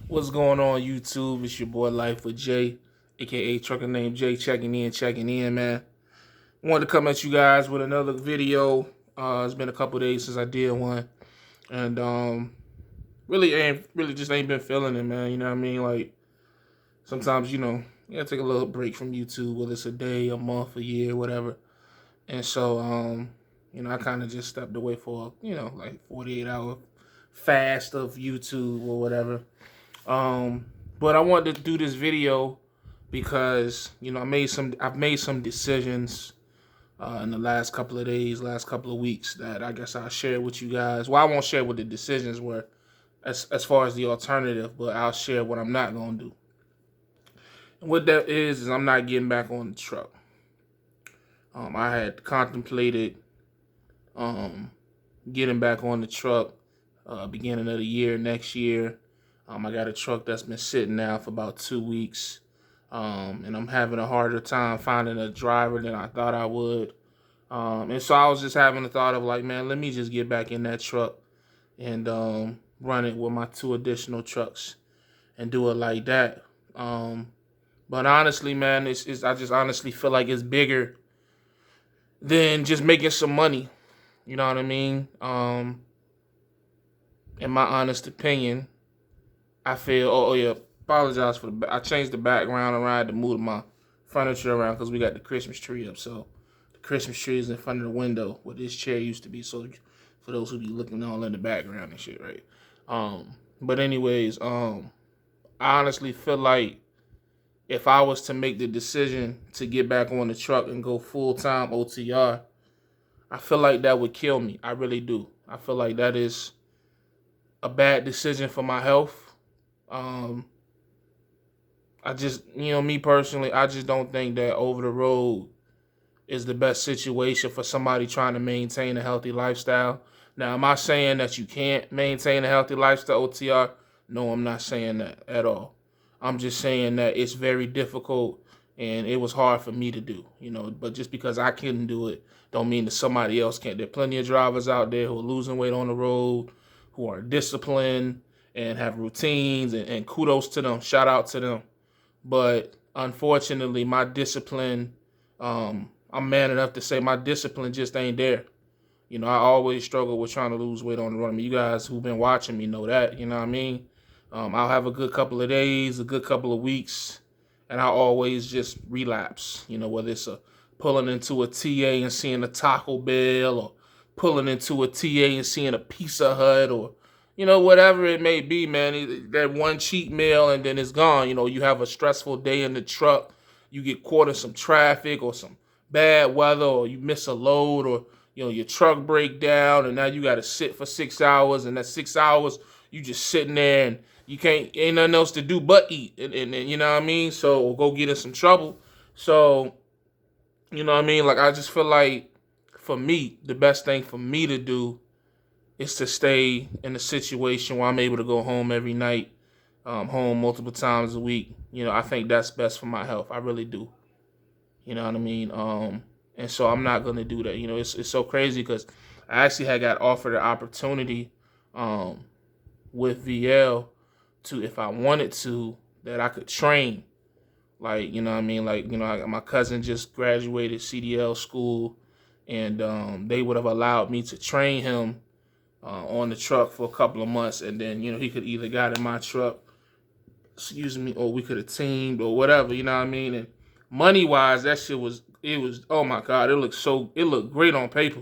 What's going on, YouTube? It's your boy Life with Jay, aka ATruckerNamedJay, checking in, man. Wanted to come at you guys with another video. It's been a couple days since I did one, and really just ain't been feeling it, man. You know what I mean? Like sometimes, you gotta take a little break from YouTube, whether it's a day, a month, a year, whatever. And so, I kind of just stepped away for like 48-hour fast of YouTube or whatever. But I wanted to do this video because I've made some decisions in the last couple of days, last couple of weeks that I guess I'll share with you guys. Well, I won't share what the decisions were as far as the alternative, but I'll share what I'm not gonna do. And what that is I'm not getting back on the truck. I had contemplated getting back on the truck beginning of the year, next year. I got a truck that's been sitting now for about 2 weeks, and I'm having a harder time finding a driver than I thought I would. And so I was just having the thought of like, man, let me just get back in that truck and run it with my 2 additional trucks and do it like that. But honestly, man, I just honestly feel like it's bigger than just making some money. You know what I mean? In my honest opinion, I feel, apologize for I changed the background around, I had to move my furniture around because we got the Christmas tree up. So the Christmas tree is in front of the window where this chair used to be. So for those who be looking all in the background and shit, right? But anyways, I honestly feel like if I was to make the decision to get back on the truck and go full-time OTR, I feel like that would kill me. I really do. I feel like that is a bad decision for my health. I just, me personally, I just don't think that over the road is the best situation for somebody trying to maintain a healthy lifestyle. Now, am I saying that you can't maintain a healthy lifestyle OTR? No, I'm not saying that at all. I'm just saying that it's very difficult and it was hard for me to do, but just because I couldn't do it don't mean that somebody else can't. There are plenty of drivers out there who are losing weight on the road, who are disciplined and have routines, and kudos to them. Shout out to them. But unfortunately, my discipline, I'm man enough to say my discipline just ain't there. I always struggle with trying to lose weight on the road. I mean, you guys who've been watching me know that, you know what I mean? I'll have a good couple of days, a good couple of weeks, and I'll always just relapse, whether it's pulling into a TA and seeing a Taco Bell, or pulling into a TA and seeing a Pizza Hut, or, whatever it may be, man. That one cheat meal and then it's gone. You have a stressful day in the truck. You get caught in some traffic or some bad weather, or you miss a load, or, your truck break down, and now you got to sit for 6 hours, and that 6 hours, you just sitting there and ain't nothing else to do but eat, and you know what I mean? So, or go get in some trouble. So, you know what I mean? Like, I just feel like, for me, the best thing for me to do is to stay in a situation where I'm able to go home every night, home multiple times a week. I think that's best for my health. I really do. You know what I mean? And so I'm not going to do that. It's so crazy because I actually had got offered an opportunity with VL to, if I wanted to, that I could train. Like, you know what I mean? Like, my cousin just graduated CDL school, and they would have allowed me to train him on the truck for a couple of months, and then, he could either got in my truck, or we could have teamed or whatever, you know what I mean? And money-wise, that shit was, oh my God, it looked great on paper.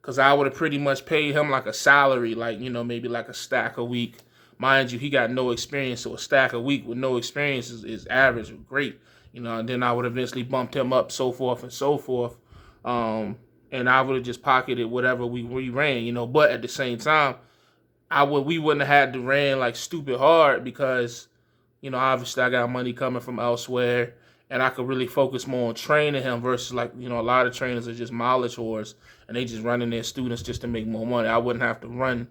Because I would have pretty much paid him like a salary, like, maybe like a stack a week. Mind you, he got no experience, so a stack a week with no experience is average or great. And then I would eventually bumped him up, so forth and so forth. And I would have just pocketed whatever we ran, But at the same time, we wouldn't have had to ran like stupid hard because, obviously I got money coming from elsewhere, and I could really focus more on training him versus like, a lot of trainers are just mileage whores and they just running their students just to make more money. I wouldn't have to run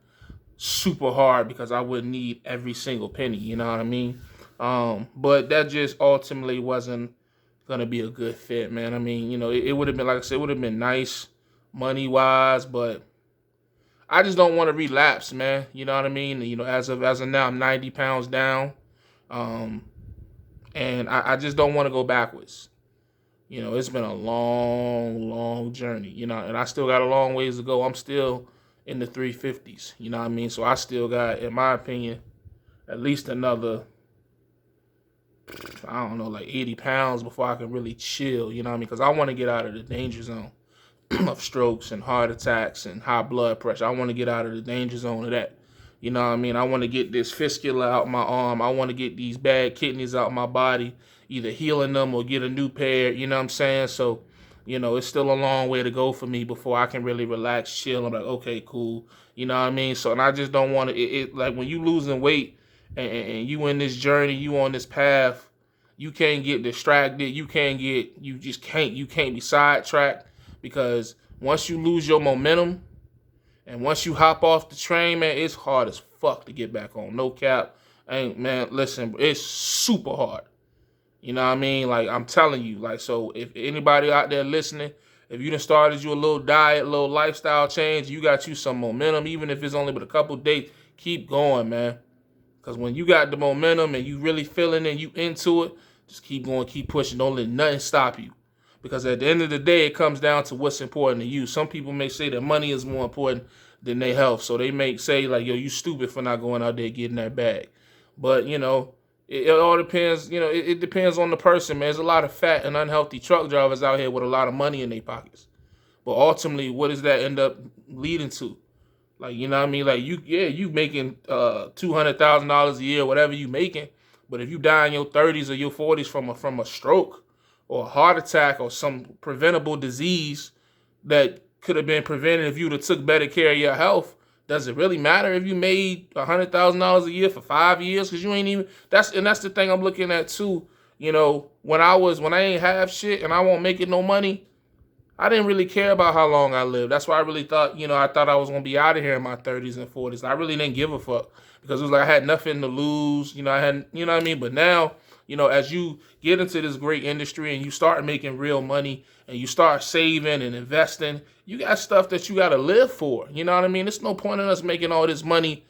super hard because I wouldn't need every single penny, you know what I mean? But that just ultimately wasn't going to be a good fit, man. I mean, it would have been, like I said, it would have been nice money-wise, but I just don't want to relapse, man. You know what I mean? You know, as of now, I'm 90 pounds down, um, and I just don't want to go backwards. You know, it's been a long, long journey. You know, and I still got a long ways to go. I'm still in the 350s. You know what I mean? So I still got, in my opinion, at least another, I don't know, like 80 pounds before I can really chill. You know what I mean? Because I want to get out of the danger zone of strokes and heart attacks and high blood pressure. I want to get out of the danger zone of that. You know what I mean? I want to get this fistula out my arm. I want to get these bad kidneys out my body, either healing them or get a new pair. You know what I'm saying? So, you know, it's still a long way to go for me before I can really relax, chill. I'm like, okay, cool. You know what I mean? So, and I just don't want to, like when you losing weight and you in this journey, you on this path, you can't get distracted. You can't be sidetracked, because once you lose your momentum and once you hop off the train, man, it's hard as fuck to get back on. No cap. Man, listen, it's super hard. You know what I mean? Like, I'm telling you, like, so if anybody out there listening, if you done started you a little diet, a little lifestyle change, you got you some momentum, even if it's only with a couple days, keep going, man. Because when you got the momentum and you really feeling it, you into it, just keep going, keep pushing. Don't let nothing stop you. Because at the end of the day, it comes down to what's important to you. Some people may say that money is more important than their health. So they may say, like, yo, you stupid for not going out there getting that bag. But, you know, it all depends. You know, it depends on the person, man. There's a lot of fat and unhealthy truck drivers out here with a lot of money in their pockets. But ultimately, what does that end up leading to? Like, you know what I mean? Like, you making $200,000 a year, whatever you making. But if you die in your 30s or your 40s from a stroke or a heart attack or some preventable disease that could have been prevented if you'd have took better care of your health, does it really matter if you made $100,000 a year for 5 years? Because you ain't even, that's the thing I'm looking at too. You know, when I ain't have shit and I won't make it no money, I didn't really care about how long I lived. That's why I really thought, you know, I thought I was going to be out of here in my 30s and 40s. I really didn't give a fuck because it was like I had nothing to lose. You know, I hadn't, you know what I mean? But now, you know, as you get into this great industry and you start making real money and you start saving and investing, you got stuff that you got to live for. You know what I mean? There's no point in us making all this money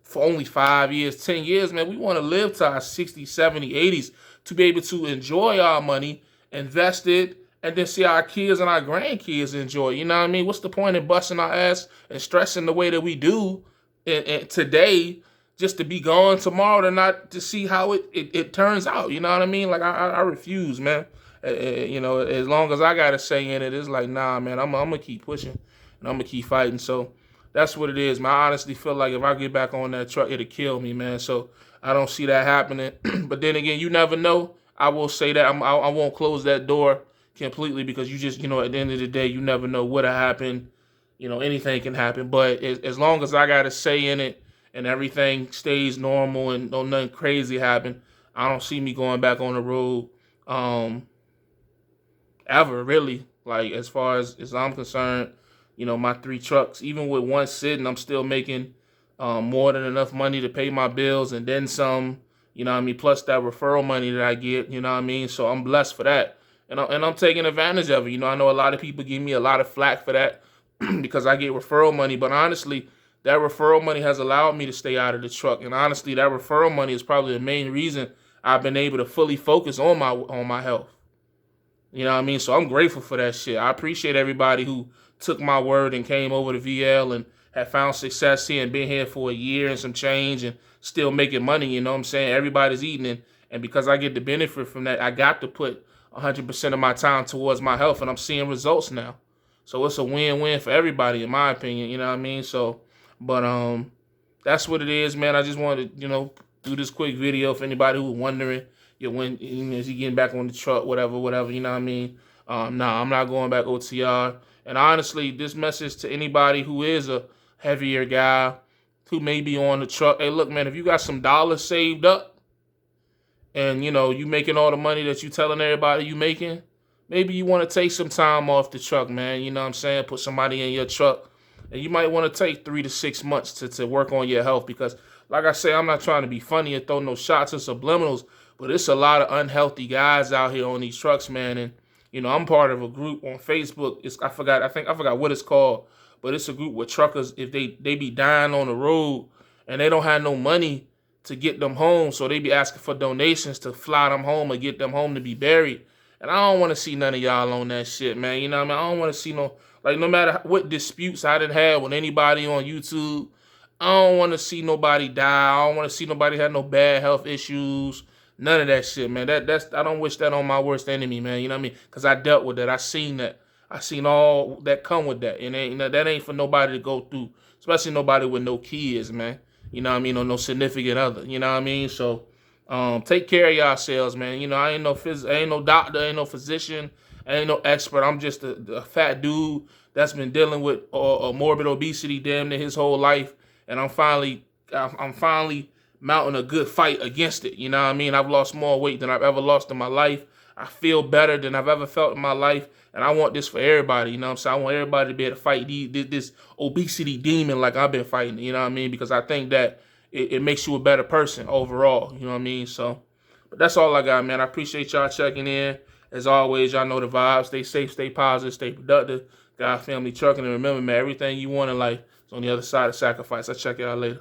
for only 5 years, 10 years, man. We want to live to our 60s, 70s, 80s to be able to enjoy our money, invest it, and then see our kids and our grandkids enjoy. You know what I mean? What's the point in busting our ass and stressing the way that we do today just to be gone tomorrow to not to see how it turns out? You know what I mean? Like, I refuse, man. You know, as long as I got a say in it, it's like, nah, man, I'm going to keep pushing and I'm going to keep fighting. So that's what it is, man. I honestly feel like if I get back on that truck, it'll kill me, man. So I don't see that happening. But then again, you never know. I will say that I won't close that door completely, because you just, you know, at the end of the day, you never know what'll happen. You know, anything can happen. But as long as I got a say in it and everything stays normal and don't nothing crazy happen, I don't see me going back on the road ever, really. Like, as far as I'm concerned, you know, my 3 trucks, even with one sitting, I'm still making more than enough money to pay my bills and then some, you know what I mean, plus that referral money that I get, you know what I mean? So I'm blessed for that. And I'm taking advantage of it. You know, I know a lot of people give me a lot of flack for that because I get referral money. But honestly, that referral money has allowed me to stay out of the truck. And honestly, that referral money is probably the main reason I've been able to fully focus on my health. You know what I mean? So I'm grateful for that shit. I appreciate everybody who took my word and came over to VL and have found success here and been here for a year and some change and still making money. You know what I'm saying? Everybody's eating it. And because I get the benefit from that, I got to put 100% of my time towards my health, and I'm seeing results now. So it's a win-win for everybody, in my opinion. You know what I mean? So, but that's what it is, man. I just wanted to, you know, do this quick video for anybody who was wondering, you know, when is he getting back on the truck, whatever. You know what I mean? Nah, I'm not going back OTR. And honestly, this message to anybody who is a heavier guy who may be on the truck. Hey, look, man, if you got some dollars saved up, and, you know, you making all the money that you telling everybody you making, maybe you want to take some time off the truck, man. You know what I'm saying? Put somebody in your truck. And you might want to take 3 to 6 months to work on your health. Because, like I say, I'm not trying to be funny and throw no shots or subliminals, but it's a lot of unhealthy guys out here on these trucks, man. And, you know, I'm part of a group on Facebook. I forgot what it's called. but it's a group with truckers. If they be dying on the road and they don't have no money to get them home, so they be asking for donations to fly them home or get them home to be buried. And I don't want to see none of y'all on that shit, man. You know what I mean? I don't want to see no matter what disputes I done had with anybody on YouTube, I don't want to see nobody die. I don't want to see nobody have no bad health issues. None of that shit, man. That's I don't wish that on my worst enemy, man. You know what I mean? Because I dealt with that. I seen that. I seen all that come with that. And that ain't for nobody to go through, especially nobody with no kids, man. You know what I mean? Or no significant other. You know what I mean? So take care of yourselves, man. You know, I ain't no doctor, ain't no physician, I ain't no expert. I'm just a fat dude that's been dealing with a morbid obesity damn near his whole life. And I'm finally mounting a good fight against it. You know what I mean? I've lost more weight than I've ever lost in my life. I feel better than I've ever felt in my life. And I want this for everybody. You know what I'm saying? I want everybody to be able to fight this obesity demon like I've been fighting. You know what I mean? Because I think that it makes you a better person overall. You know what I mean? So, but that's all I got, man. I appreciate y'all checking in. As always, y'all know the vibes. Stay safe, stay positive, stay productive. God, family, trucking. And remember, man, everything you want in life is on the other side of sacrifice. I'll check y'all later.